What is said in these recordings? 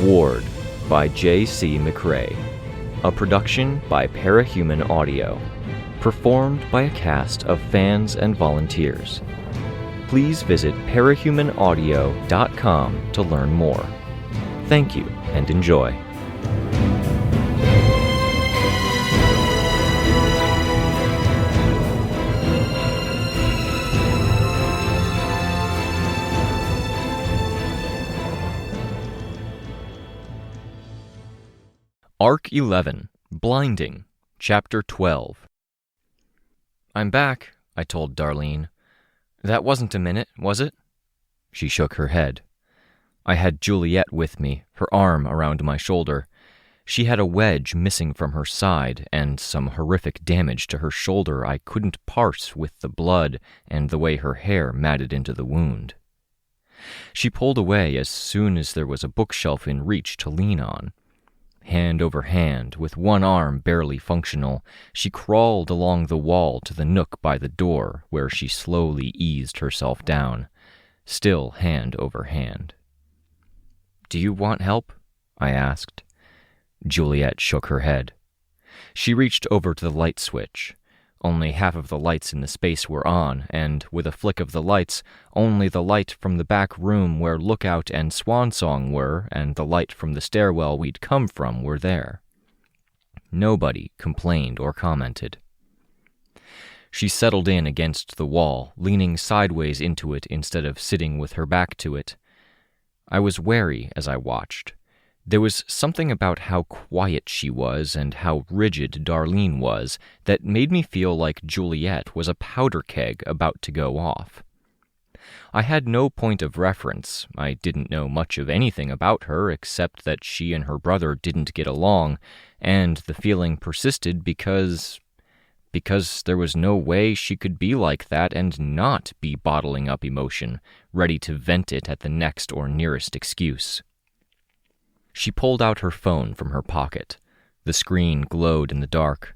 Ward by J.C. McRae. A production by Parahuman Audio. Performed by a cast of fans and volunteers. Please visit parahumanaudio.com to learn more. Thank you and enjoy. Arc 11, Blinding, Chapter 12. "I'm back," I told Darlene. "That wasn't a minute, was it?" She shook her head. I had Juliet with me, her arm around my shoulder. She had a wedge missing from her side and some horrific damage to her shoulder I couldn't parse with the blood and the way her hair matted into the wound. She pulled away as soon as there was a bookshelf in reach to lean on. Hand over hand, with one arm barely functional, she crawled along the wall to the nook by the door, where she slowly eased herself down, still hand over hand. "Do you want help?" I asked. Juliet shook her head. She reached over to the light switch. Only half of the lights in the space were on, and with a flick of the lights, only the light from the back room where Lookout and Swansong were, and the light from the stairwell we'd come from were there. Nobody complained or commented. She settled in against the wall, leaning sideways into it instead of sitting with her back to it. I was wary as I watched. There was something about how quiet she was and how rigid Darlene was that made me feel like Juliet was a powder keg about to go off. I had no point of reference. I didn't know much of anything about her except that she and her brother didn't get along, and the feeling persisted because there was no way she could be like that and not be bottling up emotion, ready to vent it at the next or nearest excuse. She pulled out her phone from her pocket. The screen glowed in the dark.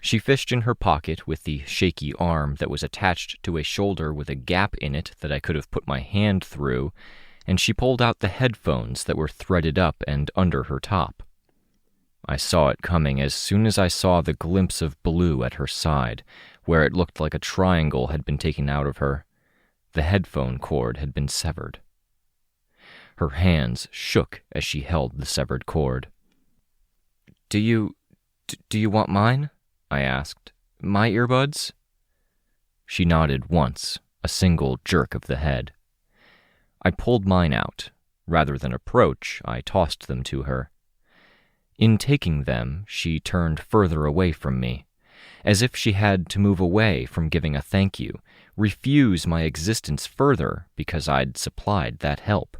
She fished in her pocket with the shaky arm that was attached to a shoulder with a gap in it that I could have put my hand through, and she pulled out the headphones that were threaded up and under her top. I saw it coming as soon as I saw the glimpse of blue at her side, where it looked like a triangle had been taken out of her. The headphone cord had been severed. Her hands shook as she held the severed cord. Do you want mine?" I asked. "My earbuds?" She nodded once, a single jerk of the head. I pulled mine out. Rather than approach, I tossed them to her. In taking them, she turned further away from me, as if she had to move away from giving a thank you, refuse my existence further because I'd supplied that help.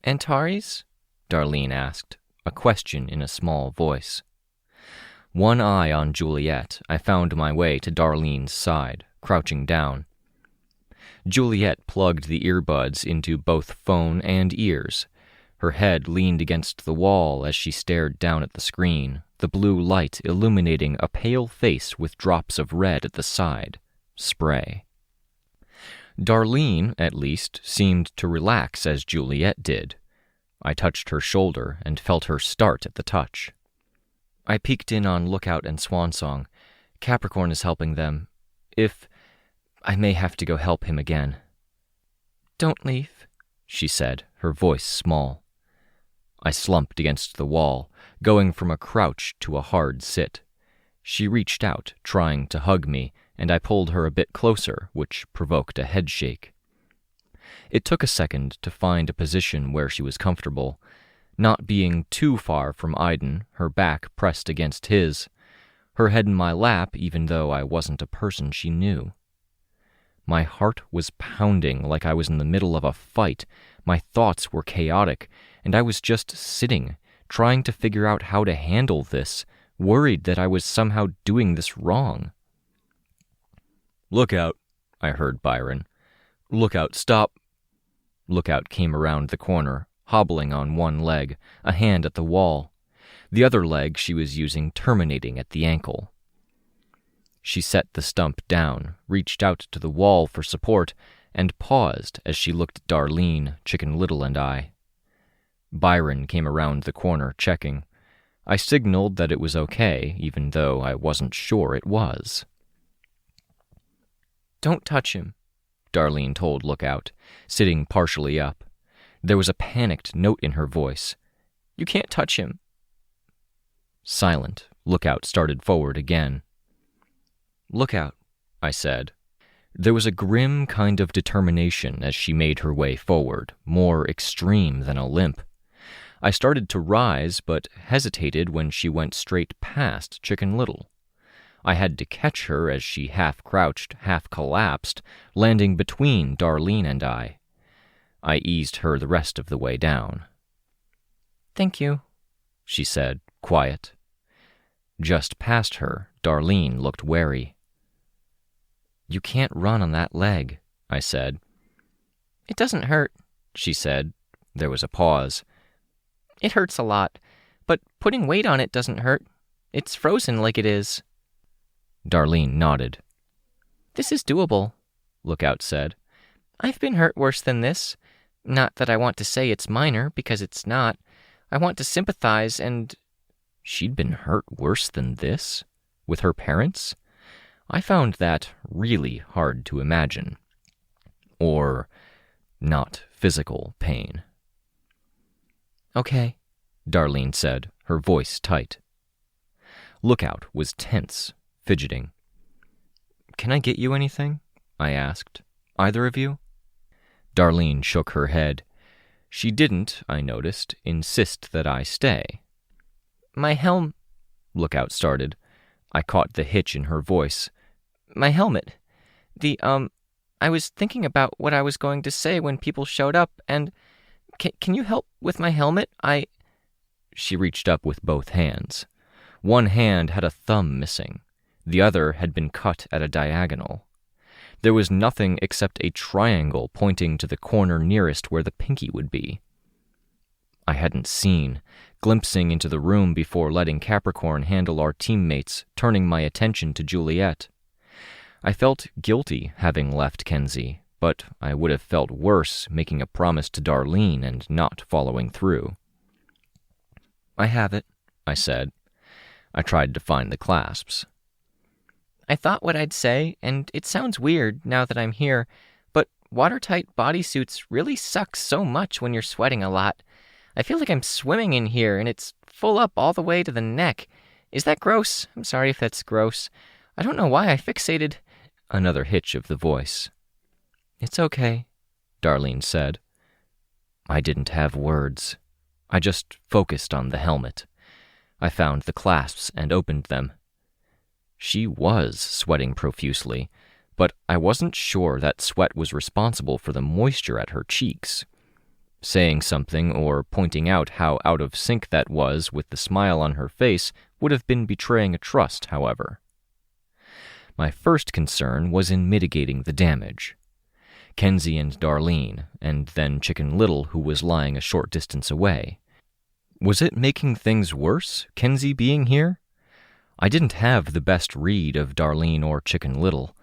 "Antares?" Darlene asked, a question in a small voice. One eye on Juliet, I found my way to Darlene's side, crouching down. Juliet plugged the earbuds into both phone and ears. Her head leaned against the wall as she stared down at the screen, the blue light illuminating a pale face with drops of red at the side. Spray. Darlene, at least, seemed to relax as Juliet did. I touched her shoulder and felt her start at the touch. I peeked in on Lookout and Swansong. Capricorn is helping them. I may have to go help him again. "Don't leave," she said, her voice small. I slumped against the wall, going from a crouch to a hard sit. She reached out, trying to hug me, and I pulled her a bit closer, which provoked a headshake. It took a second to find a position where she was comfortable, not being too far from Aiden, her back pressed against his, her head in my lap even though I wasn't a person she knew. My heart was pounding like I was in the middle of a fight, my thoughts were chaotic, and I was just sitting, trying to figure out how to handle this, worried that I was somehow doing this wrong. "Lookout," I heard Byron. "Lookout, stop." Lookout came around the corner, hobbling on one leg, a hand at the wall. The other leg she was using terminating at the ankle. She set the stump down, reached out to the wall for support, and paused as she looked at Darlene, Chicken Little, and I. Byron came around the corner, checking. I signaled that it was okay, even though I wasn't sure it was. "Don't touch him," Darlene told Lookout, sitting partially up. There was a panicked note in her voice. "You can't touch him." Silent, Lookout started forward again. "Lookout," I said. There was a grim kind of determination as she made her way forward, more extreme than a limp. I started to rise, but hesitated when she went straight past Chicken Little. I had to catch her as she half-crouched, half-collapsed, landing between Darlene and I. I eased her the rest of the way down. "Thank you," she said, quiet. Just past her, Darlene looked wary. "You can't run on that leg," I said. "It doesn't hurt," she said. There was a pause. "It hurts a lot, but putting weight on it doesn't hurt. It's frozen like it is." Darlene nodded. "This is doable," Lookout said. "I've been hurt worse than this. Not that I want to say it's minor, because it's not. I want to sympathize and—" She'd been hurt worse than this? With her parents? I found that really hard to imagine. Or not physical pain. "Okay," Darlene said, her voice tight. Lookout was tense, fidgeting. "Can I get you anything?" I asked. "Either of you?" Darlene shook her head. She didn't, I noticed, insist that I stay. "My Lookout started. I caught the hitch in her voice. "My helmet. I was thinking about what I was going to say when people showed up, and can you help with my helmet? She reached up with both hands. One hand had a thumb missing. The other had been cut at a diagonal. There was nothing except a triangle pointing to the corner nearest where the pinky would be. I hadn't seen, glimpsing into the room before letting Capricorn handle our teammates, turning my attention to Juliet. I felt guilty having left Kenzie, but I would have felt worse making a promise to Darlene and not following through. "I have it," I said. I tried to find the clasps. "I thought what I'd say, and it sounds weird now that I'm here, but watertight bodysuits really suck so much when you're sweating a lot. I feel like I'm swimming in here, and it's full up all the way to the neck. Is that gross? I'm sorry if that's gross. I don't know why I fixated—" Another hitch of the voice. "It's okay," Darlene said. I didn't have words. I just focused on the helmet. I found the clasps and opened them. She was sweating profusely, but I wasn't sure that sweat was responsible for the moisture at her cheeks. Saying something or pointing out how out of sync that was with the smile on her face would have been betraying a trust, however. My first concern was in mitigating the damage. Kenzie and Darlene, and then Chicken Little, who was lying a short distance away. Was it making things worse, Kenzie being here? I didn't have the best read of Darlene or Chicken Little.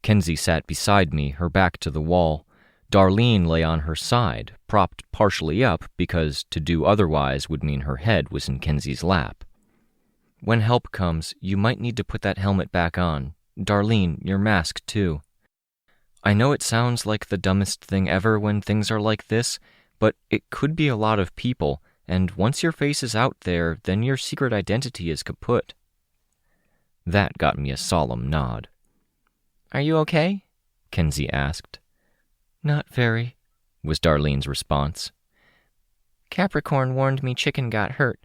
Kenzie sat beside me, her back to the wall. Darlene lay on her side, propped partially up because to do otherwise would mean her head was in Kenzie's lap. "When help comes, you might need to put that helmet back on. Darlene, your mask, too. I know it sounds like the dumbest thing ever when things are like this, but it could be a lot of people, and once your face is out there, then your secret identity is kaput." That got me a solemn nod. "Are you okay?" Kenzie asked. "Not very," was Darlene's response. "Capricorn warned me Chicken got hurt."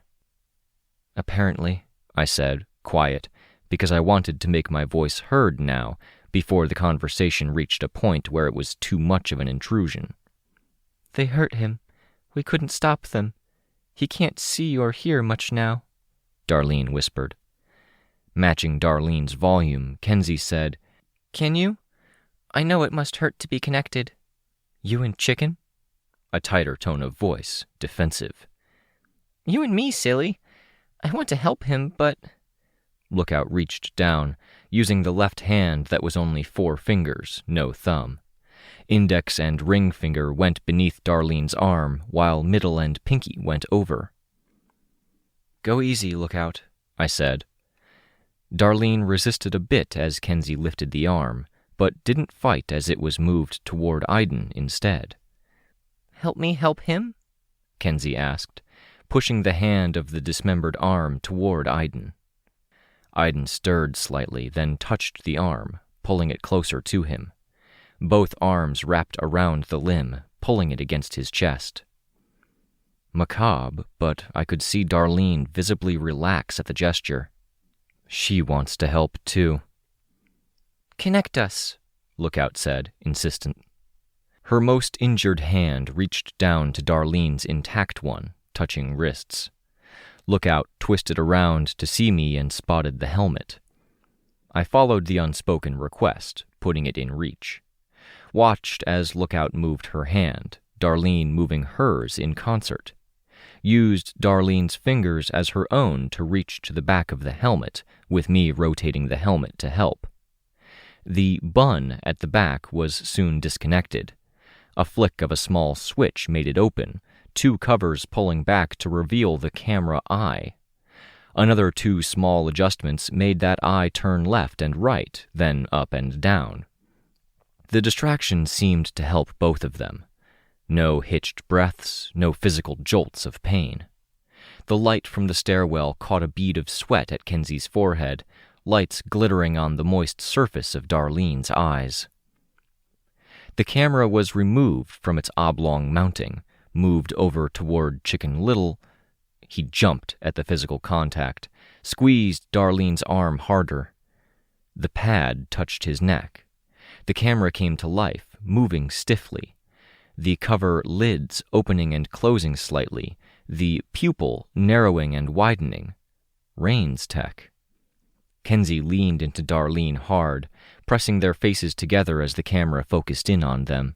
"Apparently," I said, quiet, because I wanted to make my voice heard now, before the conversation reached a point where it was too much of an intrusion. "They hurt him. We couldn't stop them. He can't see or hear much now," Darlene whispered. Matching Darlene's volume, Kenzie said, "Can you? I know it must hurt to be connected. You and Chicken?" A tighter tone of voice, defensive. "You and me, silly. I want to help him, but—" Lookout reached down, using the left hand that was only 4 fingers, no thumb. Index and ring finger went beneath Darlene's arm, while middle and pinky went over. "Go easy, Lookout," I said. Darlene resisted a bit as Kenzie lifted the arm, but didn't fight as it was moved toward Iden instead. "Help me help him?" Kenzie asked, pushing the hand of the dismembered arm toward Iden. Iden stirred slightly, then touched the arm, pulling it closer to him. Both arms wrapped around the limb, pulling it against his chest. Macabre, but I could see Darlene visibly relax at the gesture. She wants to help, too. "Connect us," Lookout said, insistent. Her most injured hand reached down to Darlene's intact one, touching wrists. Lookout twisted around to see me and spotted the helmet. I followed the unspoken request, putting it in reach. Watched as Lookout moved her hand, Darlene moving hers in concert. Used Darlene's fingers as her own to reach to the back of the helmet, with me rotating the helmet to help. The bun at the back was soon disconnected. A flick of a small switch made it open, 2 covers pulling back to reveal the camera eye. Another 2 small adjustments made that eye turn left and right, then up and down. The distraction seemed to help both of them. No hitched breaths, no physical jolts of pain. The light from the stairwell caught a bead of sweat at Kenzie's forehead, lights glittering on the moist surface of Darlene's eyes. The camera was removed from its oblong mounting, moved over toward Chicken Little. He jumped at the physical contact, squeezed Darlene's arm harder. The pad touched his neck. The camera came to life, moving stiffly. The cover lids opening and closing slightly, the pupil narrowing and widening. Rein's tech. Kenzie leaned into Darlene hard, pressing their faces together as the camera focused in on them.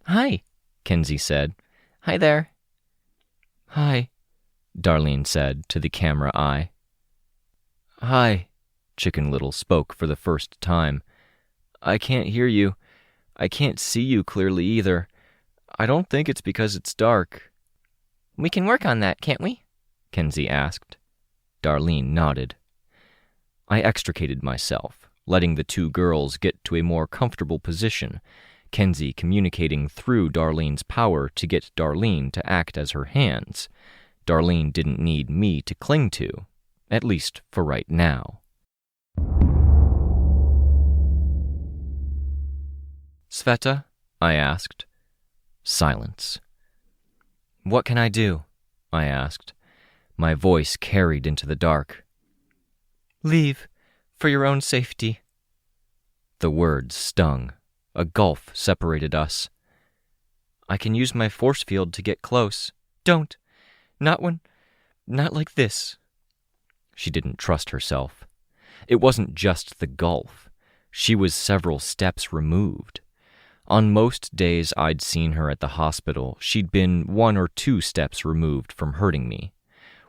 "Hi," Kenzie said. "Hi there." "Hi," Darlene said to the camera eye. "Hi," Chicken Little spoke for the first time. "I can't hear you. I can't see you clearly either. I don't think it's because it's dark." "We can work on that, can't we?" Kenzie asked. Darlene nodded. I extricated myself, letting the 2 girls get to a more comfortable position, Kenzie communicating through Darlene's power to get Darlene to act as her hands. Darlene didn't need me to cling to, at least for right now. "Sveta?" I asked. Silence. "What can I do?" I asked. My voice carried into the dark. "Leave, for your own safety." The words stung. A gulf separated us. "I can use my force field to get close." "Don't. Not like this." She didn't trust herself. It wasn't just the gulf. She was several steps removed. On most days I'd seen her at the hospital, she'd been 1 or 2 steps removed from hurting me.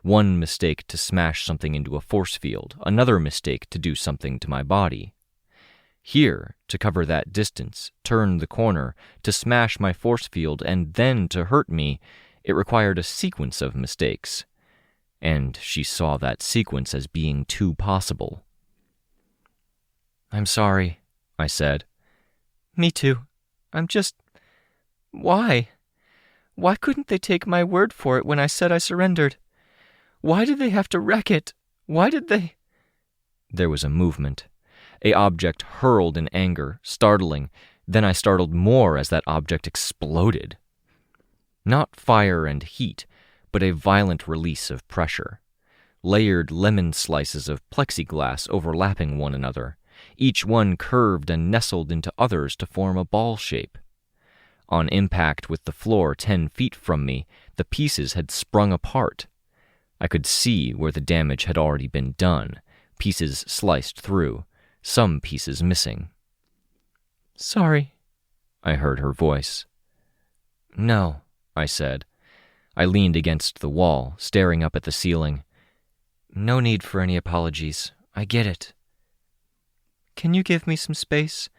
One mistake to smash something into a force field, another mistake to do something to my body. Here, to cover that distance, turn the corner, to smash my force field, and then to hurt me, it required a sequence of mistakes. And she saw that sequence as being too possible. "I'm sorry," I said. "Me too. Why? Why couldn't they take my word for it when I said I surrendered? Why did they have to wreck it? Why did they—" There was a movement. A object hurled in anger, startling. Then I startled more as that object exploded. Not fire and heat, but a violent release of pressure. Layered lemon slices of plexiglass overlapping one another. Each one curved and nestled into others to form a ball shape. On impact with the floor 10 feet from me, the pieces had sprung apart. I could see where the damage had already been done, pieces sliced through, some pieces missing. "Sorry," I heard her voice. "No," I said. I leaned against the wall, staring up at the ceiling. "No need for any apologies. I get it." "Can you give me some space?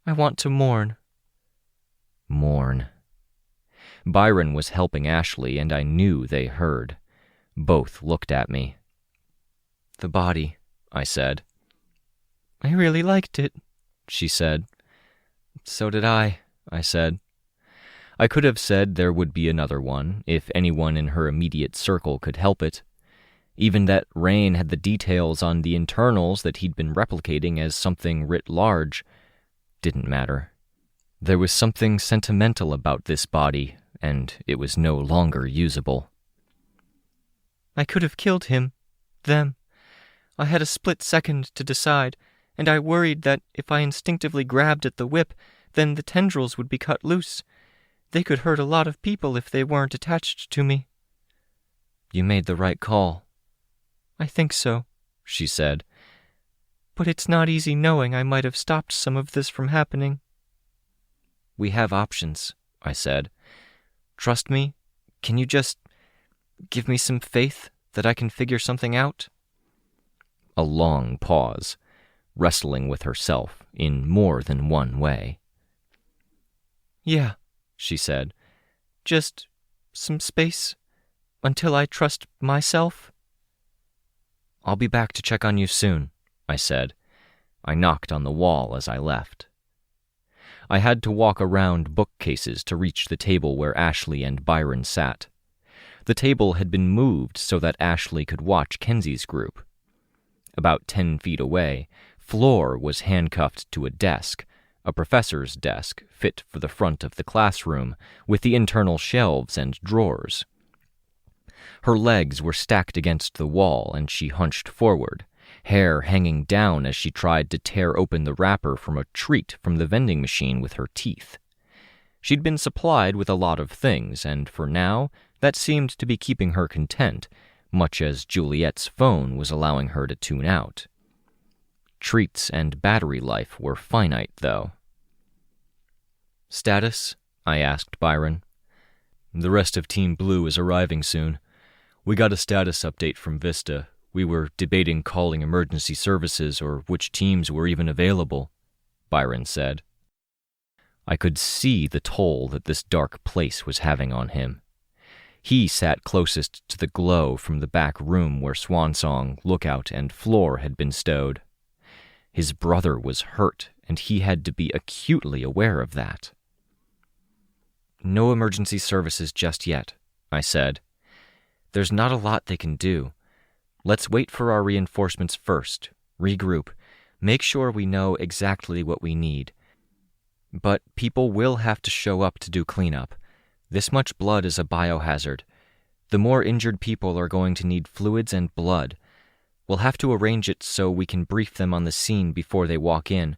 I want to mourn." Mourn. Byron was helping Ashley, and I knew they heard. Both looked at me. "The body," I said. "I really liked it," she said. "So did I said. I could have said there would be another one, if anyone in her immediate circle could help it. Even that Rein had the details on the internals that he'd been replicating as something writ large didn't matter. There was something sentimental about this body, and it was no longer usable. "I could have killed him. Them. I had a split second to decide, and I worried that if I instinctively grabbed at the whip, then the tendrils would be cut loose. They could hurt a lot of people if they weren't attached to me." "You made the right call." "I think so," she said. "But it's not easy knowing I might have stopped some of this from happening." "We have options," I said. "Trust me? Can you just give me some faith that I can figure something out?" A long pause, wrestling with herself in more than one way. "Yeah," she said. "Just some space until I trust myself." "I'll be back to check on you soon," I said. I knocked on the wall as I left. I had to walk around bookcases to reach the table where Ashley and Byron sat. The table had been moved so that Ashley could watch Kenzie's group. About 10 feet away, Floor was handcuffed to a desk, a professor's desk fit for the front of the classroom, with the internal shelves and drawers. Her legs were stacked against the wall, and she hunched forward, hair hanging down as she tried to tear open the wrapper from a treat from the vending machine with her teeth. She'd been supplied with a lot of things, and for now, that seemed to be keeping her content, much as Juliet's phone was allowing her to tune out. Treats and battery life were finite, though. "Status?" I asked Byron. "The rest of Team Blue is arriving soon. We got a status update from Vista. We were debating calling emergency services or which teams were even available," Byron said. I could see the toll that this dark place was having on him. He sat closest to the glow from the back room where Swansong, Lookout, and Floor had been stowed. His brother was hurt, and he had to be acutely aware of that. "No emergency services just yet," I said. "There's not a lot they can do. Let's wait for our reinforcements first, regroup, make sure we know exactly what we need. But people will have to show up to do cleanup. This much blood is a biohazard. The more injured people are going to need fluids and blood. We'll have to arrange it so we can brief them on the scene before they walk in.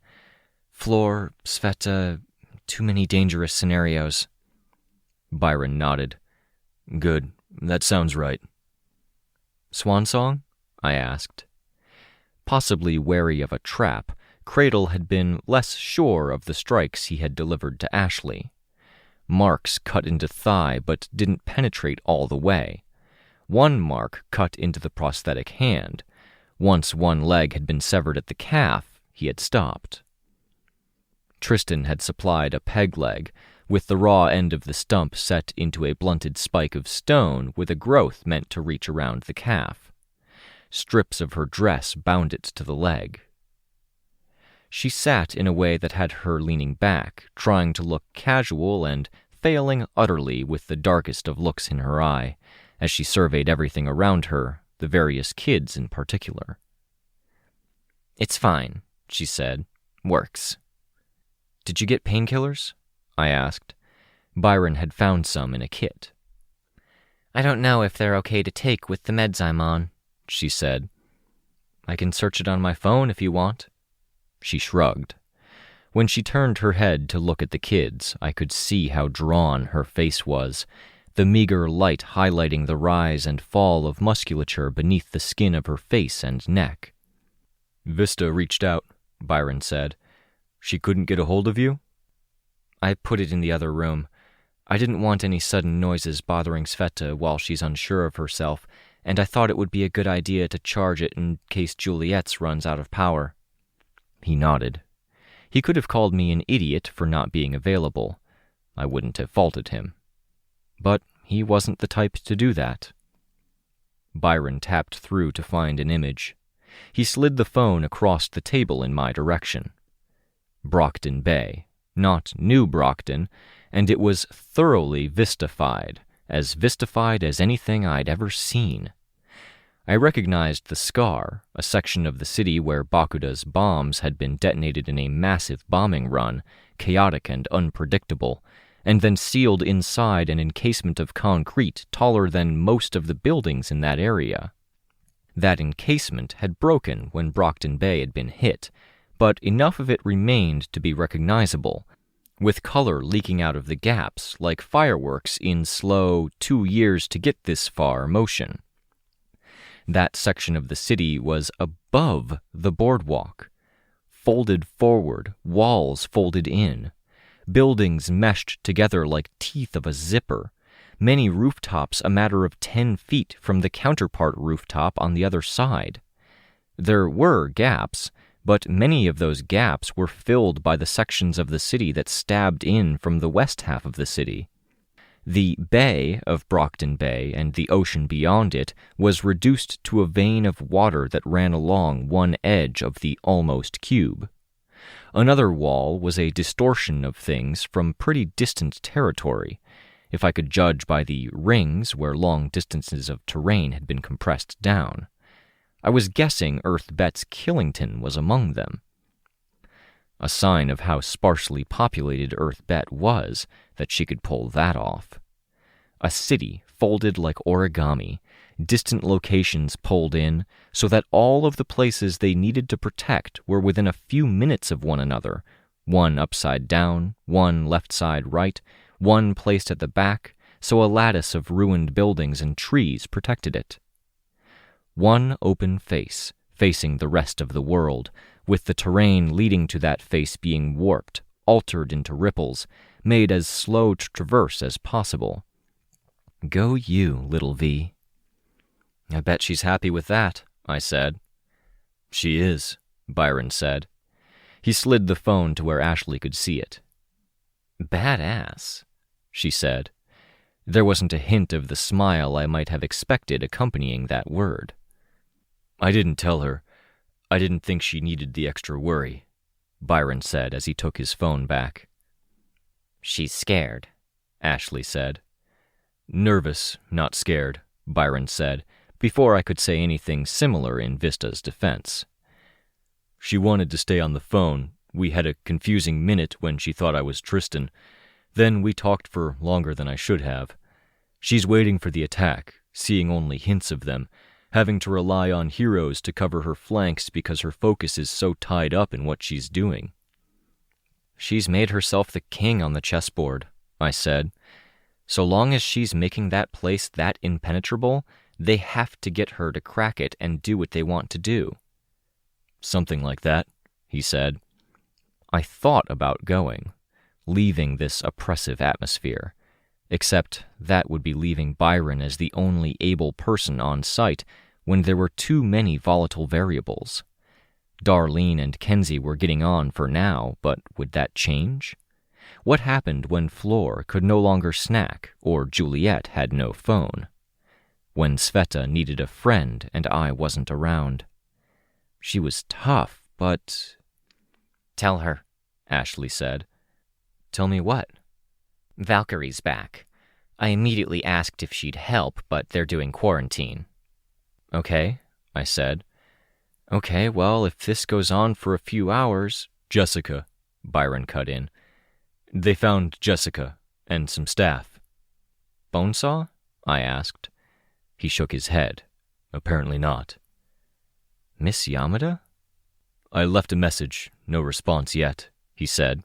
Floor, Sveta, too many dangerous scenarios." Byron nodded. "Good, that sounds right." "Swansong?" I asked. Possibly wary of a trap, Cradle had been less sure of the strikes he had delivered to Ashley. Marks cut into thigh but didn't penetrate all the way. One mark cut into the prosthetic hand. Once one leg had been severed at the calf, he had stopped. Tristan had supplied a peg leg, with the raw end of the stump set into a blunted spike of stone with a growth meant to reach around the calf. Strips of her dress bound it to the leg. She sat in a way that had her leaning back, trying to look casual and failing utterly with the darkest of looks in her eye, as she surveyed everything around her, the various kids in particular. "It's fine," she said. "Works." "Did you get painkillers?" I asked. Byron had found some in a kit. "I don't know if they're okay to take with the meds I'm on," she said. "I can search it on my phone if you want." She shrugged. When she turned her head to look at the kids, I could see how drawn her face was, the meager light highlighting the rise and fall of musculature beneath the skin of her face and neck. "Vista reached out," Byron said. "She couldn't get a hold of you?" "I put it in the other room. I didn't want any sudden noises bothering Sveta while she's unsure of herself, and I thought it would be a good idea to charge it in case Juliet's runs out of power." He nodded. He could have called me an idiot for not being available. I wouldn't have faulted him. But he wasn't the type to do that. Byron tapped through to find an image. He slid the phone across the table in my direction. Brockton Bay, not New Brockton, and it was thoroughly vistified as anything I'd ever seen. I recognized the scar, a section of the city where Bakuda's bombs had been detonated in a massive bombing run, chaotic and unpredictable, and then sealed inside an encasement of concrete taller than most of the buildings in that area. That encasement had broken when Brockton Bay had been hit, but enough of it remained to be recognizable, with color leaking out of the gaps like fireworks in slow 2 years to get this far motion. That section of the city was above the boardwalk, folded forward, walls folded in, buildings meshed together like teeth of a zipper, many rooftops a matter of 10 feet from the counterpart rooftop on the other side. There were gaps, but many of those gaps were filled by the sections of the city that stabbed in from the west half of the city. The bay of Brockton Bay and the ocean beyond it was reduced to a vein of water that ran along one edge of the almost cube. Another wall was a distortion of things from pretty distant territory, if I could judge by the rings where long distances of terrain had been compressed down. I was guessing Earth-Bet's Killington was among them. A sign of how sparsely populated Earth-Bet was that she could pull that off. A city folded like origami, distant locations pulled in, so that all of the places they needed to protect were within a few minutes of one another, one upside down, one left side right, one placed at the back, so a lattice of ruined buildings and trees protected it. One open face, facing the rest of the world, with the terrain leading to that face being warped, altered into ripples, made as slow to traverse as possible. Go you, little V. I bet she's happy with that, I said. She is, Byron said. He slid the phone to where Ashley could see it. Badass, she said. There wasn't a hint of the smile I might have expected accompanying that word. I didn't tell her. I didn't think she needed the extra worry, Byron said as he took his phone back. She's scared, Ashley said. Nervous, not scared, Byron said, before I could say anything similar in Vista's defense. She wanted to stay on the phone. We had a confusing minute when she thought I was Tristan. Then we talked for longer than I should have. She's waiting for the attack, seeing only hints of them, having to rely on heroes to cover her flanks because her focus is so tied up in what she's doing. She's made herself the king on the chessboard, I said. So long as she's making that place that impenetrable, they have to get her to crack it and do what they want to do. Something like that, he said. I thought about going, leaving this oppressive atmosphere, except that would be leaving Byron as the only able person on site when there were too many volatile variables. Darlene and Kenzie were getting on for now, but would that change? What happened when Flor could no longer snack or Juliet had no phone? When Sveta needed a friend and I wasn't around? She was tough, but... Tell her, Ashley said. Tell me what? Valkyrie's back. I immediately asked if she'd help, but they're doing quarantine. Okay, I said. Okay, well, if this goes on for a few hours... Jessica, Byron cut in. They found Jessica and some staff. Bonesaw? I asked. He shook his head. Apparently not. Miss Yamada? I left a message. No response yet, he said.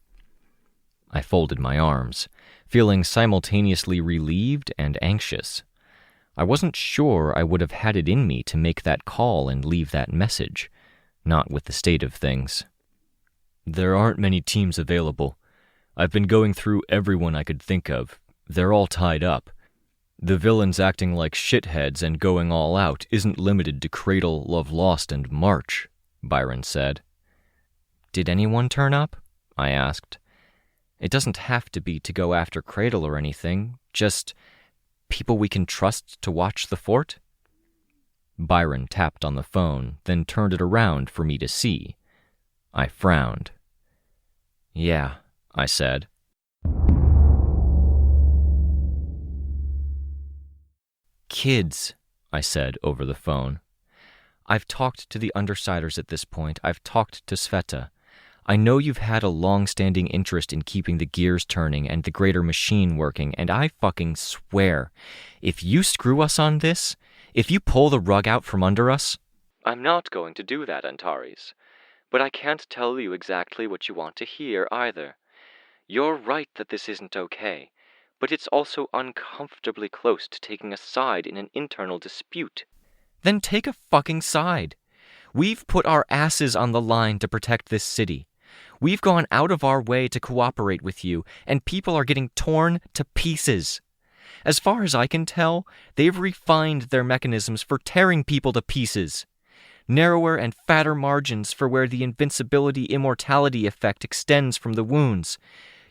I folded my arms, feeling simultaneously relieved and anxious. I wasn't sure I would have had it in me to make that call and leave that message, not with the state of things. There aren't many teams available. I've been going through everyone I could think of. They're all tied up. The villains acting like shitheads and going all out isn't limited to Cradle, Love Lost, and March, Byron said. Did anyone turn up? I asked. It doesn't have to be to go after Cradle or anything, just people we can trust to watch the fort." Byron tapped on the phone, then turned it around for me to see. I frowned. "Yeah," I said. "Kids," I said over the phone. "I've talked to the Undersiders at this point. I've talked to Sveta. I know you've had a long-standing interest in keeping the gears turning and the greater machine working, and I fucking swear, if you screw us on this, if you pull the rug out from under us—" "I'm not going to do that, Antares. But I can't tell you exactly what you want to hear, either. You're right that this isn't okay, but it's also uncomfortably close to taking a side in an internal dispute." "Then take a fucking side. We've put our asses on the line to protect this city. We've gone out of our way to cooperate with you, and people are getting torn to pieces. As far as I can tell, they've refined their mechanisms for tearing people to pieces. Narrower and fatter margins for where the invincibility-immortality effect extends from the wounds.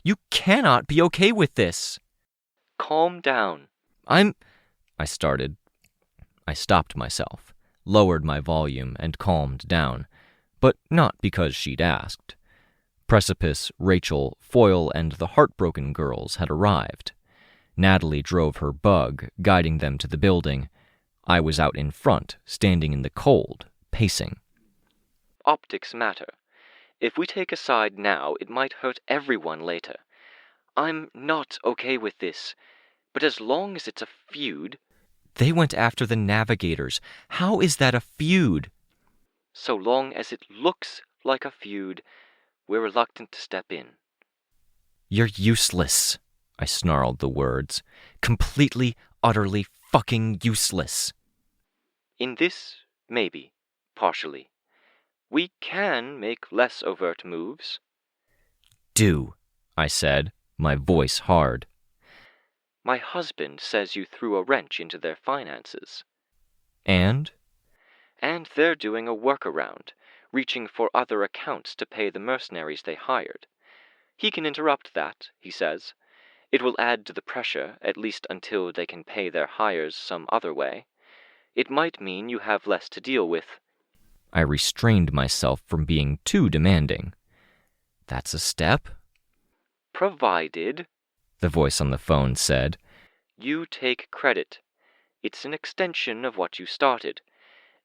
You cannot be okay with this." "Calm down." I started. I stopped myself, lowered my volume, and calmed down, but not because she'd asked. Precipice, Rachel, Foyle, and the heartbroken girls had arrived. Natalie drove her bug, guiding them to the building. I was out in front, standing in the cold, pacing. "Optics matter. If we take a side now, it might hurt everyone later. I'm not okay with this, but as long as it's a feud—" "They went after the Navigators. How is that a feud?" "So long as it looks like a feud, we're reluctant to step in." "You're useless," I snarled the words. "Completely, utterly fucking useless." "In this, maybe. Partially. We can make less overt moves." "Do," I said, my voice hard. "My husband says you threw a wrench into their finances." "And?" "And they're doing a workaround, reaching for other accounts to pay the mercenaries they hired. He can interrupt that, he says. It will add to the pressure, at least until they can pay their hires some other way. It might mean you have less to deal with." I restrained myself from being too demanding. "That's a step?" "Provided," the voice on the phone said, "you take credit. It's an extension of what you started.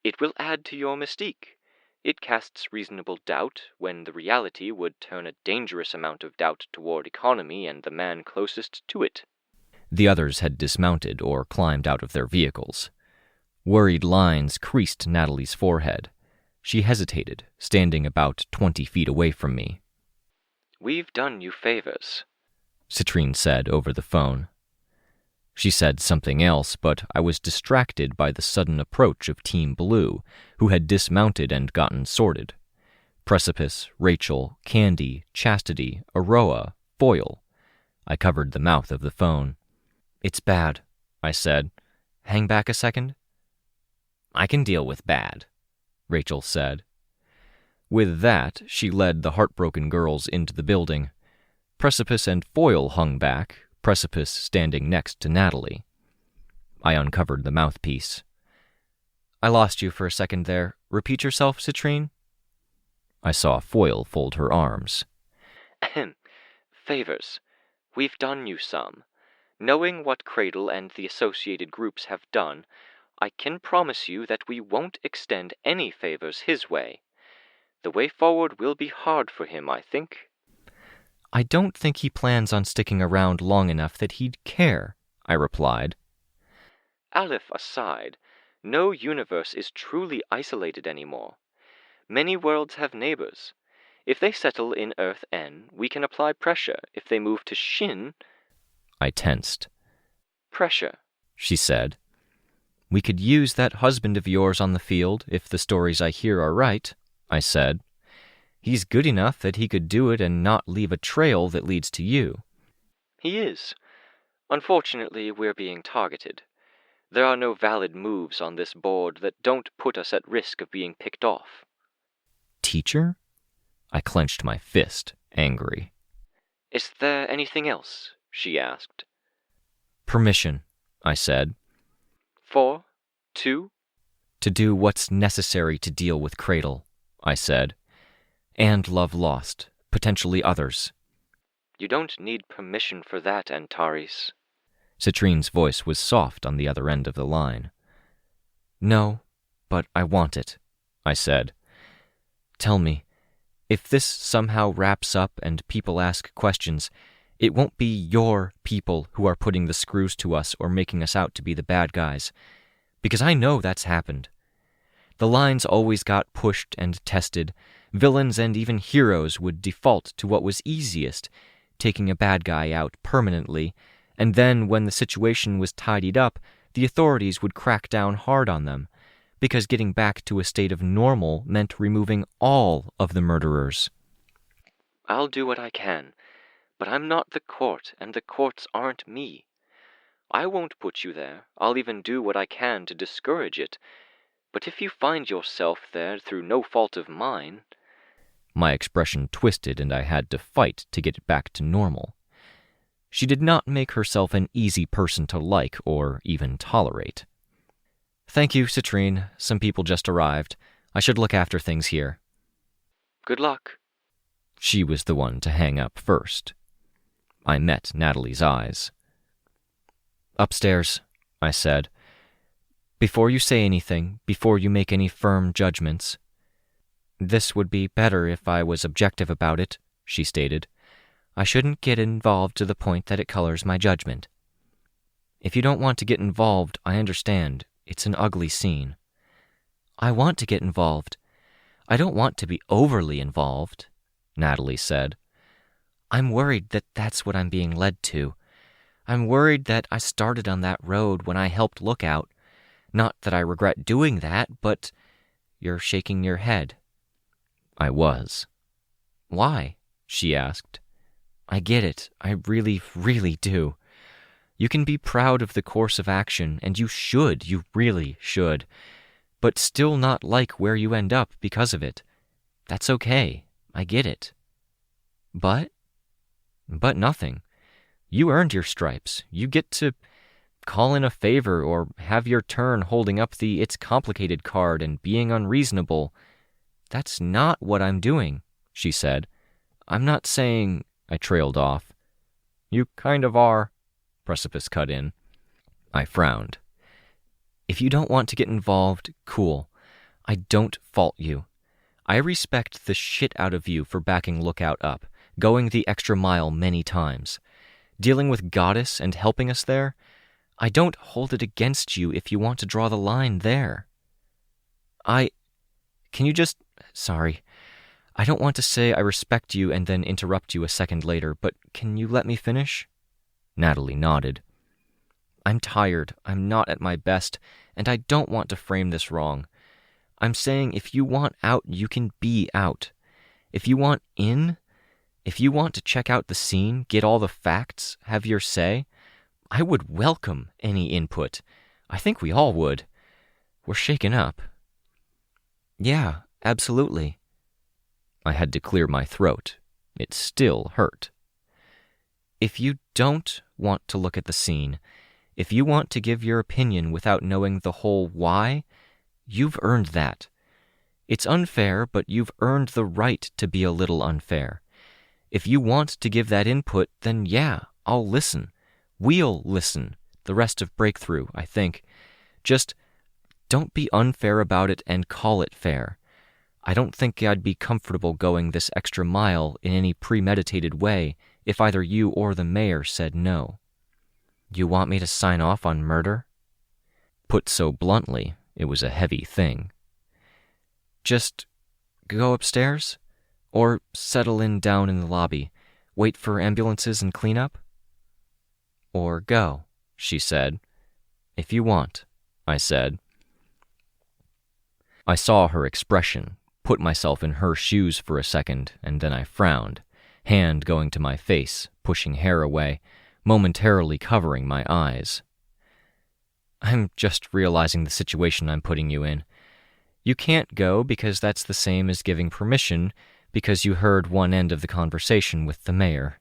It will add to your mystique. It casts reasonable doubt when the reality would turn a dangerous amount of doubt toward economy and the man closest to it." The others had dismounted or climbed out of their vehicles. Worried lines creased Natalie's forehead. She hesitated, standing about 20 feet away from me. "We've done you favors," Citrine said over the phone. She said something else, but I was distracted by the sudden approach of Team Blue, who had dismounted and gotten sorted. Precipice, Rachel, Candy, Chastity, Aroa, Foyle. I covered the mouth of the phone. "It's bad," I said. "Hang back a second." "I can deal with bad," Rachel said. With that, she led the heartbroken girls into the building. Precipice and Foyle hung back, Precipice standing next to Natalie. I uncovered the mouthpiece. "I lost you for a second there. Repeat yourself, Citrine?" I saw Foyle fold her arms. "Ahem. Favors. We've done you some. Knowing what Cradle and the associated groups have done, I can promise you that we won't extend any favors his way. The way forward will be hard for him, I think." "I don't think he plans on sticking around long enough that he'd care," I replied. "Aleph aside, no universe is truly isolated anymore. Many worlds have neighbors. If they settle in Earth N, we can apply pressure. If they move to Shin—" I tensed. "Pressure," she said. "We could use that husband of yours on the field, if the stories I hear are right," I said. "He's good enough that he could do it and not leave a trail that leads to you." "He is. Unfortunately, we're being targeted. There are no valid moves on this board that don't put us at risk of being picked off." "Teacher?" I clenched my fist, angry. Is there anything else? She asked. Permission, I said. For? To? To do what's necessary to deal with Cradle, I said. And love lost, potentially others. You don't need permission for that, Antares. Citrine's voice was soft on the other end of the line. No, but I want it, I said. Tell me, if this somehow wraps up and people ask questions, it won't be your people who are putting the screws to us or making us out to be the bad guys, because I know that's happened. The lines always got pushed and tested. Villains and even heroes would default to what was easiest, taking a bad guy out permanently, and then when the situation was tidied up, the authorities would crack down hard on them, because getting back to a state of normal meant removing all of the murderers. I'll do what I can, but I'm not the court, and the courts aren't me. I won't put you there. I'll even do what I can to discourage it. But if you find yourself there through no fault of mine... My expression twisted, and I had to fight to get it back to normal. She did not make herself an easy person to like or even tolerate. Thank you, Citrine. Some people just arrived. I should look after things here. Good luck. She was the one to hang up first. I met Natalie's eyes. Upstairs, I said. Before you say anything, before you make any firm judgments. This would be better if I was objective about it, she stated. I shouldn't get involved to the point that it colors my judgment. If you don't want to get involved, I understand. It's an ugly scene. I want to get involved. I don't want to be overly involved, Natalie said. I'm worried that that's what I'm being led to. I'm worried that I started on that road when I helped Lookout. Not that I regret doing that, but you're shaking your head. I was. Why? She asked. I get it. I really, really do. You can be proud of the course of action, and you really should, but still not like where you end up because of it. That's okay. I get it. But nothing. You earned your stripes. You get to call in a favor or have your turn holding up the "it's complicated" card and being unreasonable. That's not what I'm doing, she said. I'm not saying... I trailed off. You kind of are, Precipice cut in. I frowned. If you don't want to get involved, cool. I don't fault you. I respect the shit out of you for backing Lookout up, going the extra mile many times. Dealing with Goddess and helping us there, I don't hold it against you if you want to draw the line there. Can you just... Sorry. I don't want to say I respect you and then interrupt you a second later, but can you let me finish? Natalie nodded. I'm tired, I'm not at my best, and I don't want to frame this wrong. I'm saying if you want out, you can be out. If you want in, if you want to check out the scene, get all the facts, have your say, I would welcome any input. I think we all would. We're shaken up. Yeah, absolutely. I had to clear my throat. It still hurt. If you don't want to look at the scene, if you want to give your opinion without knowing the whole why, you've earned that. It's unfair, but you've earned the right to be a little unfair. If you want to give that input, then yeah, I'll listen. We'll listen. The rest of Breakthrough, I think. Just don't be unfair about it and call it fair. I don't think I'd be comfortable going this extra mile in any premeditated way if either you or the mayor said no. You want me to sign off on murder? Put so bluntly, it was a heavy thing. Just go upstairs? Or settle in down in the lobby, wait for ambulances and cleanup? Or go, she said. If you want, I said. I saw her expression, put myself in her shoes for a second, and then I frowned, hand going to my face, pushing hair away, momentarily covering my eyes. I'm just realizing the situation I'm putting you in. You can't go because that's the same as giving permission because you heard one end of the conversation with the mayor.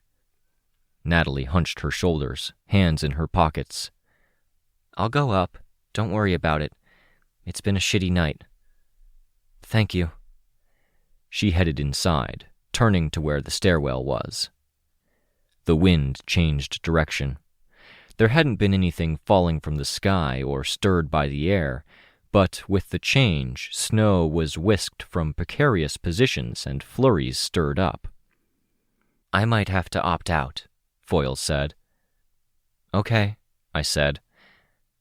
Natalie hunched her shoulders, hands in her pockets. "I'll go up. Don't worry about it. It's been a shitty night." "Thank you." She headed inside, turning to where the stairwell was. The wind changed direction. There hadn't been anything falling from the sky or stirred by the air, but with the change, snow was whisked from precarious positions and flurries stirred up. "I might have to opt out," Foyle said. "Okay," I said.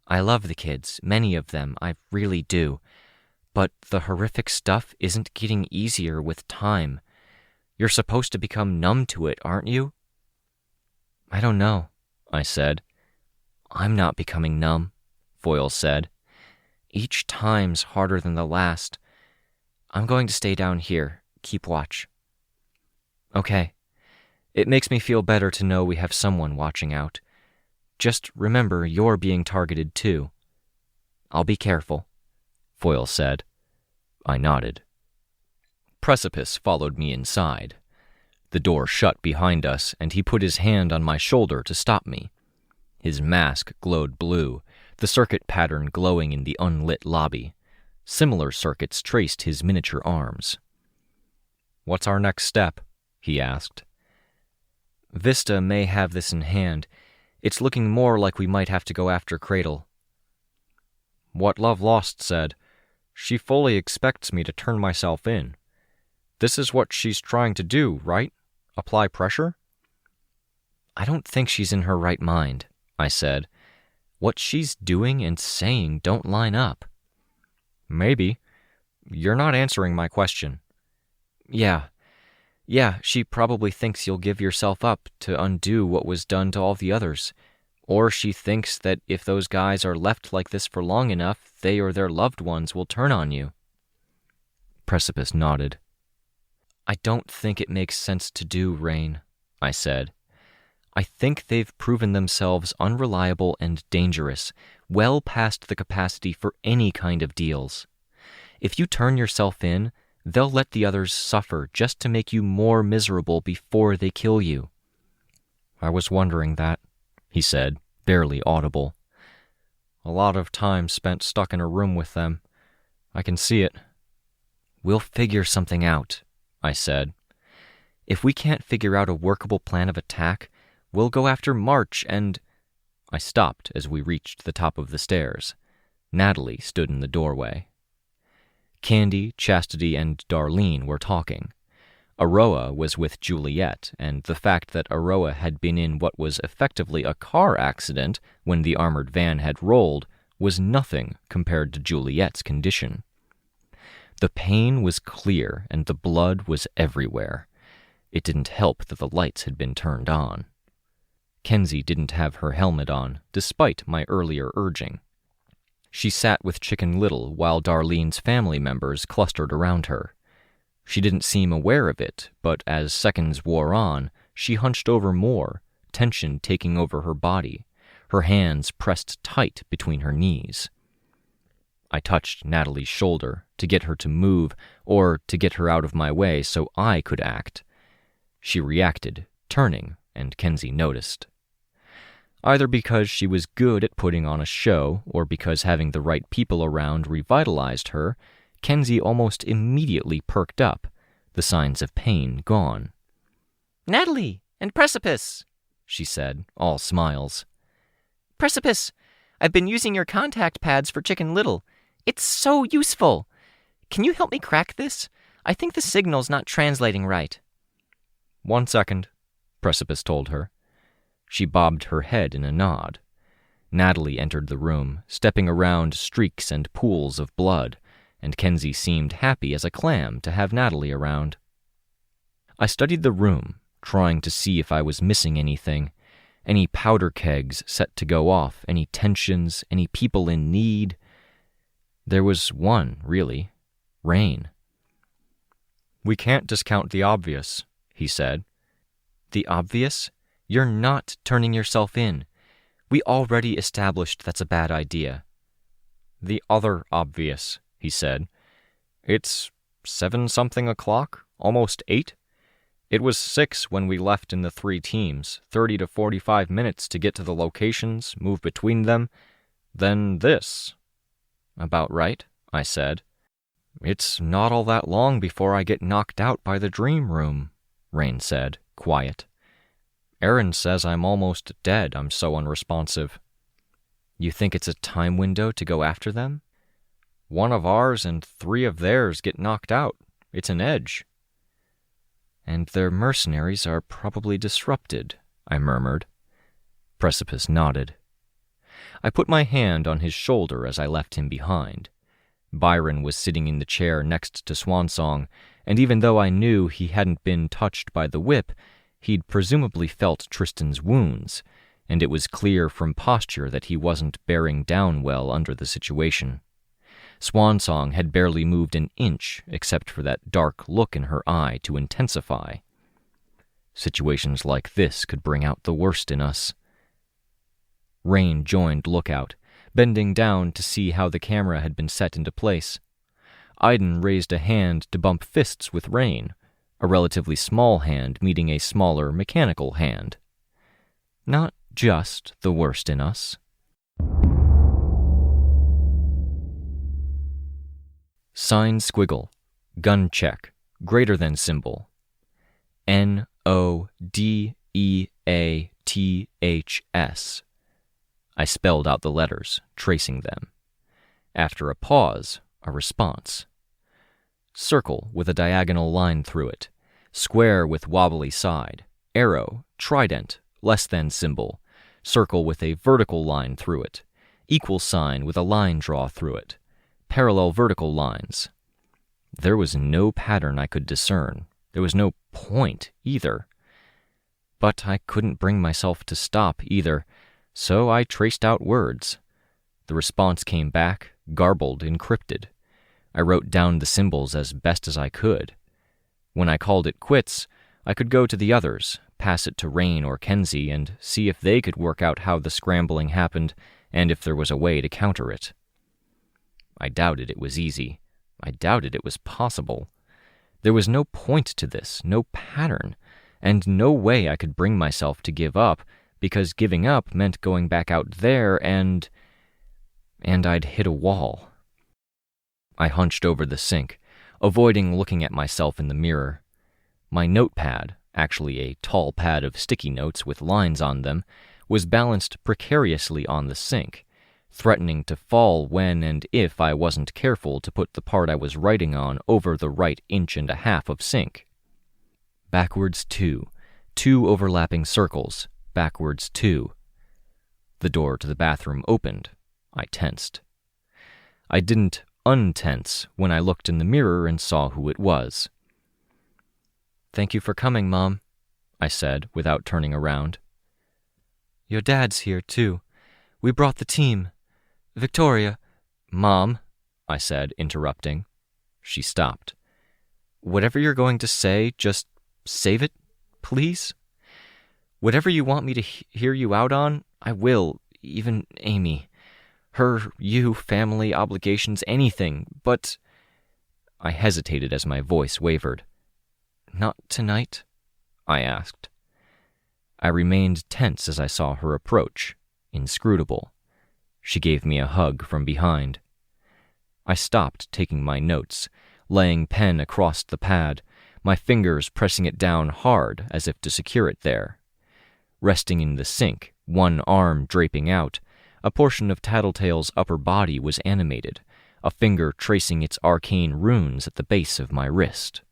"I love the kids, many of them, I really do. But the horrific stuff isn't getting easier with time. You're supposed to become numb to it, aren't you?" "I don't know," I said. "I'm not becoming numb," Foyle said. "Each time's harder than the last. I'm going to stay down here, keep watch." "Okay. It makes me feel better to know we have someone watching out. Just remember you're being targeted too." "I'll be careful," Foyle said. I nodded. Precipice followed me inside. The door shut behind us, and he put his hand on my shoulder to stop me. His mask glowed blue, the circuit pattern glowing in the unlit lobby. Similar circuits traced his miniature arms. "What's our next step?" he asked. "Vista may have this in hand. It's looking more like we might have to go after Cradle." "What Love Lost said. She fully expects me to turn myself in. This is what she's trying to do, right? Apply pressure?" "I don't think she's in her right mind," I said. "What she's doing and saying don't line up." "Maybe. You're not answering my question." Yeah, she probably thinks you'll give yourself up to undo what was done to all the others. Or she thinks that if those guys are left like this for long enough, they or their loved ones will turn on you." Precipice nodded. "I don't think it makes sense to do, Rein," I said. "I think they've proven themselves unreliable and dangerous, well past the capacity for any kind of deals. If you turn yourself in, they'll let the others suffer just to make you more miserable before they kill you." "I was wondering that," he said, barely audible. "A lot of time spent stuck in a room with them. I can see it." "We'll figure something out," I said. "If we can't figure out a workable plan of attack, we'll go after March and—" I stopped as we reached the top of the stairs. Natalie stood in the doorway. Candy, Chastity, and Darlene were talking. Aroa was with Juliet, and the fact that Aroa had been in what was effectively a car accident when the armored van had rolled was nothing compared to Juliet's condition. The pain was clear, and the blood was everywhere. It didn't help that the lights had been turned on. Kenzie didn't have her helmet on, despite my earlier urging. She sat with Chicken Little while Darlene's family members clustered around her. She didn't seem aware of it, but as seconds wore on, she hunched over more, tension taking over her body, her hands pressed tight between her knees. I touched Natalie's shoulder to get her to move or to get her out of my way so I could act. She reacted, turning, and Kenzie noticed. Either because she was good at putting on a show or because having the right people around revitalized her, Kenzie almost immediately perked up, the signs of pain gone. "Natalie and Precipice," she said, all smiles. "Precipice, I've been using your contact pads for Chicken Little. It's so useful. Can you help me crack this? I think the signal's not translating right." "1 second," Precipice told her. She bobbed her head in a nod. Natalie entered the room, stepping around streaks and pools of blood, and Kenzie seemed happy as a clam to have Natalie around. I studied the room, trying to see if I was missing anything. Any powder kegs set to go off, any tensions, any people in need. There was one, really. Rein. "We can't discount the obvious," he said. "The obvious? You're not turning yourself in. We already established that's a bad idea." "The other obvious," he said. "It's 7-something o'clock, almost 8. It was 6 when we left in the 3 teams, 30 to 45 minutes to get to the locations, move between them. Then this. About right, I said. It's not all that long before I get knocked out by the dream room, Rein said, quiet. Aaron says I'm almost dead, I'm so unresponsive. You think it's a time window to go after them? 1 of ours and 3 of theirs get knocked out. It's an edge. And their mercenaries are probably disrupted, I murmured. Precipice nodded. I put my hand on his shoulder as I left him behind. Byron was sitting in the chair next to Swansong, and even though I knew he hadn't been touched by the whip, he'd presumably felt Tristan's wounds, and it was clear from posture that he wasn't bearing down well under the situation. Swansong had barely moved an inch except for that dark look in her eye to intensify. Situations like this could bring out the worst in us. Rein joined Lookout, bending down to see how the camera had been set into place. Iden raised a hand to bump fists with Rein, a relatively small hand meeting a smaller mechanical hand. Not just the worst in us. Sign squiggle, gun check, greater than symbol. NODEATHS. I spelled out the letters, tracing them. After a pause, a response. Circle with a diagonal line through it. Square with wobbly side. Arrow, trident, less than symbol. Circle with a vertical line through it. Equal sign with a line draw through it. Parallel vertical lines. There was no pattern I could discern. There was no point either. But I couldn't bring myself to stop either, so I traced out words. The response came back, garbled, encrypted. I wrote down the symbols as best as I could. When I called it quits, I could go to the others, pass it to Rein or Kenzie, and see if they could work out how the scrambling happened and if there was a way to counter it. I doubted it was easy. I doubted it was possible. There was no point to this, no pattern, and no way I could bring myself to give up, because giving up meant going back out there and I'd hit a wall. I hunched over the sink, avoiding looking at myself in the mirror. My notepad, actually a tall pad of sticky notes with lines on them, was balanced precariously on the sink, threatening to fall when and if I wasn't careful to put the part I was writing on over the right 1.5 inches of sink. Backwards 2, 2 overlapping circles, backwards 2. The door to the bathroom opened. I tensed. I didn't untense when I looked in the mirror and saw who it was. "Thank you for coming, Mom," I said without turning around. "Your dad's here, too. We brought the team. Victoria—" "Mom," I said, interrupting. She stopped. "Whatever you're going to say, just save it, please. Whatever you want me to hear you out on, I will, even Amy. Her, you, family, obligations, anything, but—" I hesitated as my voice wavered. "Not tonight?" I asked. I remained tense as I saw her approach, inscrutable. She gave me a hug from behind. I stopped taking my notes, laying pen across the pad, my fingers pressing it down hard as if to secure it there. Resting in the sink, one arm draping out, a portion of Tattletale's upper body was animated, a finger tracing its arcane runes at the base of my wrist.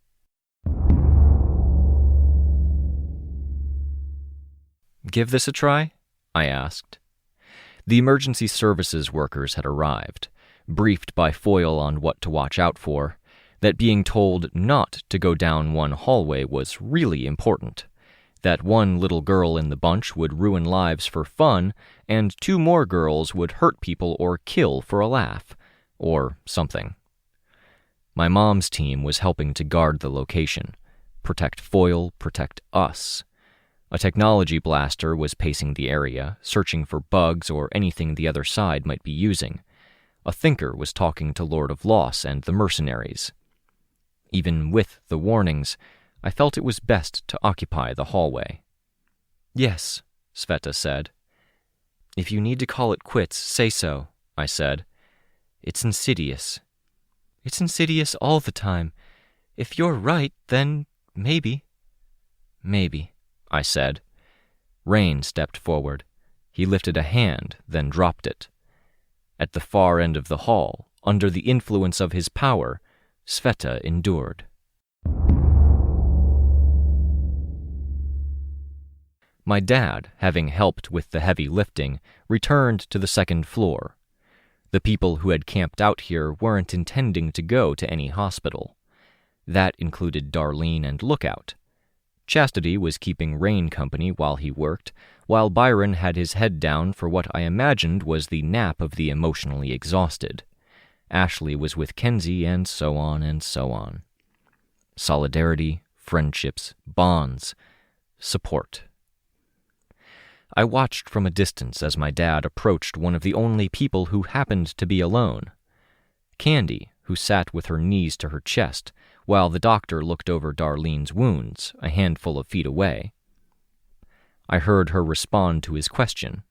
"Give this a try?" I asked. The emergency services workers had arrived, briefed by Foyle on what to watch out for, that being told not to go down one hallway was really important, that one little girl in the bunch would ruin lives for fun, and 2 more girls would hurt people or kill for a laugh, or something. My mom's team was helping to guard the location, protect Foyle, protect us. A technology blaster was pacing the area, searching for bugs or anything the other side might be using. A thinker was talking to Lord of Loss and the mercenaries. Even with the warnings, I felt it was best to occupy the hallway. "Yes," Sveta said. "If you need to call it quits, say so," I said. "It's insidious." "It's insidious all the time. If you're right, then maybe." "Maybe," I said. Rein stepped forward. He lifted a hand, then dropped it. At the far end of the hall, under the influence of his power, Sveta endured. My dad, having helped with the heavy lifting, returned to the second floor. The people who had camped out here weren't intending to go to any hospital. That included Darlene and Lookout. Chastity was keeping Rein company while he worked, while Byron had his head down for what I imagined was the nap of the emotionally exhausted. Ashley was with Kenzie, and so on and so on. Solidarity, friendships, bonds, support. I watched from a distance as my dad approached one of the only people who happened to be alone. Candy, who sat with her knees to her chest, while the doctor looked over Darlene's wounds, a handful of feet away. I heard her respond to his question.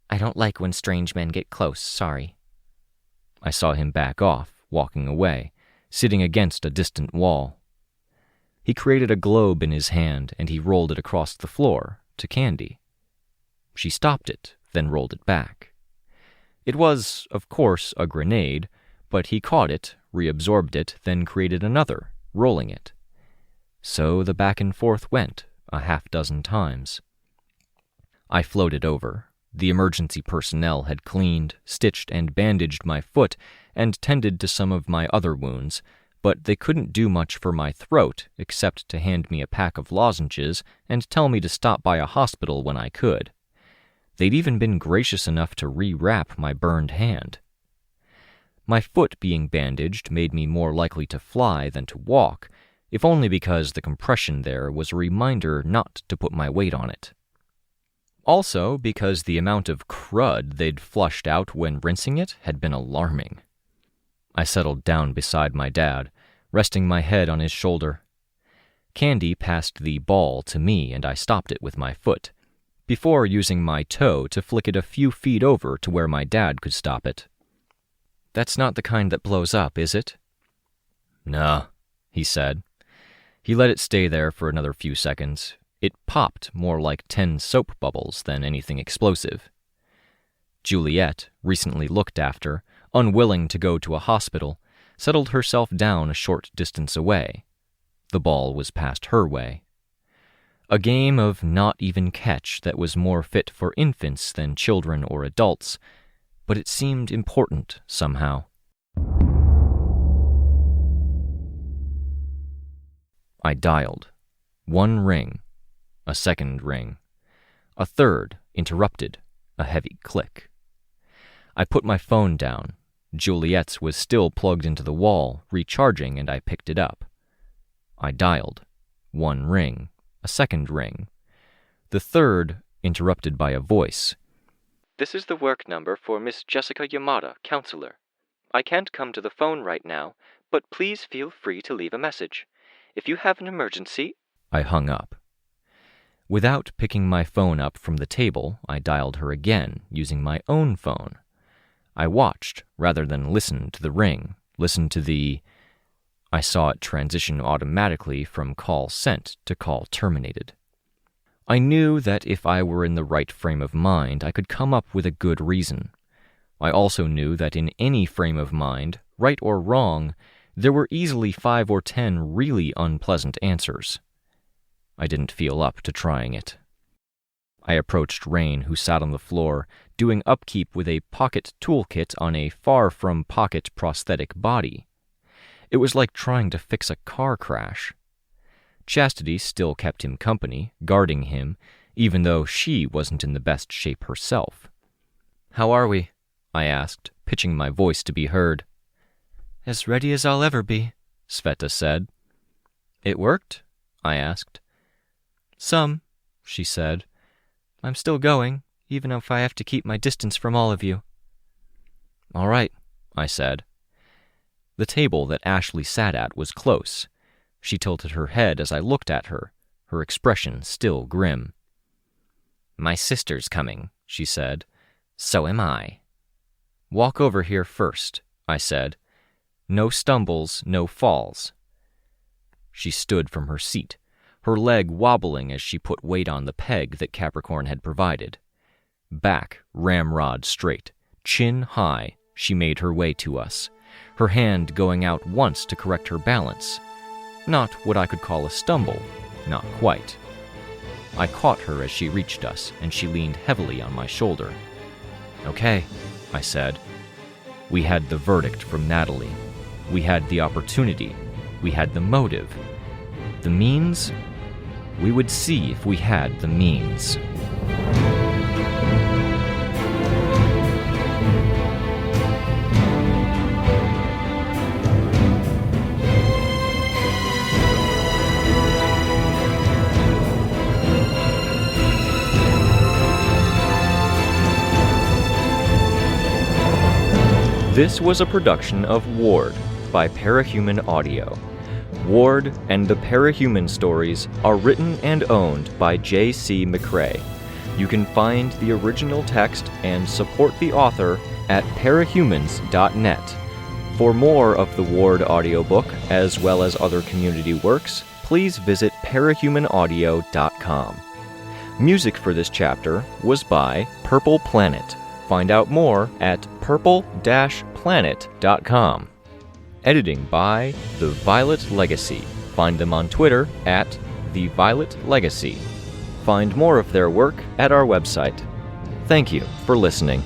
"I don't like when strange men get close, sorry." I saw him back off, walking away, sitting against a distant wall. He created a globe in his hand, and he rolled it across the floor, to Candy. She stopped it, then rolled it back. It was, of course, a grenade, but he caught it, reabsorbed it, then created another, rolling it. So the back and forth went, a half-dozen times. I floated over. The emergency personnel had cleaned, stitched, and bandaged my foot and tended to some of my other wounds, but they couldn't do much for my throat except to hand me a pack of lozenges and tell me to stop by a hospital when I could. They'd even been gracious enough to re-wrap my burned hand. My foot being bandaged made me more likely to fly than to walk, if only because the compression there was a reminder not to put my weight on it. Also because the amount of crud they'd flushed out when rinsing it had been alarming. I settled down beside my dad, resting my head on his shoulder. Candy passed the ball to me and I stopped it with my foot, before using my toe to flick it a few feet over to where my dad could stop it. "That's not the kind that blows up, is it?" "Nah," he said. He let it stay there for another few seconds. It popped more like 10 soap bubbles than anything explosive. Juliet, recently looked after, unwilling to go to a hospital, settled herself down a short distance away. The ball was passed her way. A game of not even catch that was more fit for infants than children or adults, but it seemed important somehow. I dialed. 1 ring. A second ring. A third, interrupted, a heavy click. I put my phone down. Juliet's was still plugged into the wall, recharging, and I picked it up. I dialed. 1 ring. A second ring. The third, interrupted by a voice. "This is the work number for Miss Jessica Yamada, counselor. I can't come to the phone right now, but please feel free to leave a message. If you have an emergency..." I hung up. Without picking my phone up from the table, I dialed her again, using my own phone. I watched, rather than listened to the ring, listened to the... I saw it transition automatically from call sent to call terminated. I knew that if I were in the right frame of mind, I could come up with a good reason. I also knew that in any frame of mind, right or wrong, there were easily 5 or 10 really unpleasant answers. I didn't feel up to trying it. I approached Rein, who sat on the floor, doing upkeep with a pocket toolkit on a far-from-pocket prosthetic body. It was like trying to fix a car crash. Chastity still kept him company, guarding him, even though she wasn't in the best shape herself. "How are we?" I asked, pitching my voice to be heard. "As ready as I'll ever be," Sveta said. "It worked?" I asked. "Some," she said. "I'm still going, even if I have to keep my distance from all of you." "All right," I said. The table that Ashley sat at was close. She tilted her head as I looked at her, her expression still grim. My sister's coming, she said. So am I. Walk over here first, I said. No stumbles, no falls. She stood from her seat, her leg wobbling as she put weight on the peg that Capricorn had provided. Back, ramrod straight, chin high, she made her way to us, her hand going out once to correct her balance. Not what I could call a stumble, not quite. I caught her as she reached us, and she leaned heavily on my shoulder. Okay, I said. We had the verdict from Natalie. We had the opportunity. We had the motive. The means? We would see if we had the means. This was a production of Ward by Parahuman Audio. Ward and the Parahuman stories are written and owned by J.C. McCrae. You can find the original text and support the author at parahumans.net. For more of the Ward audiobook, as well as other community works, please visit parahumanaudio.com. Music for this chapter was by Purple Planet. Find out more at purple-planet.com. Editing by The Violet Legacy. Find them on Twitter at The Violet Legacy. Find more of their work at our website. Thank you for listening.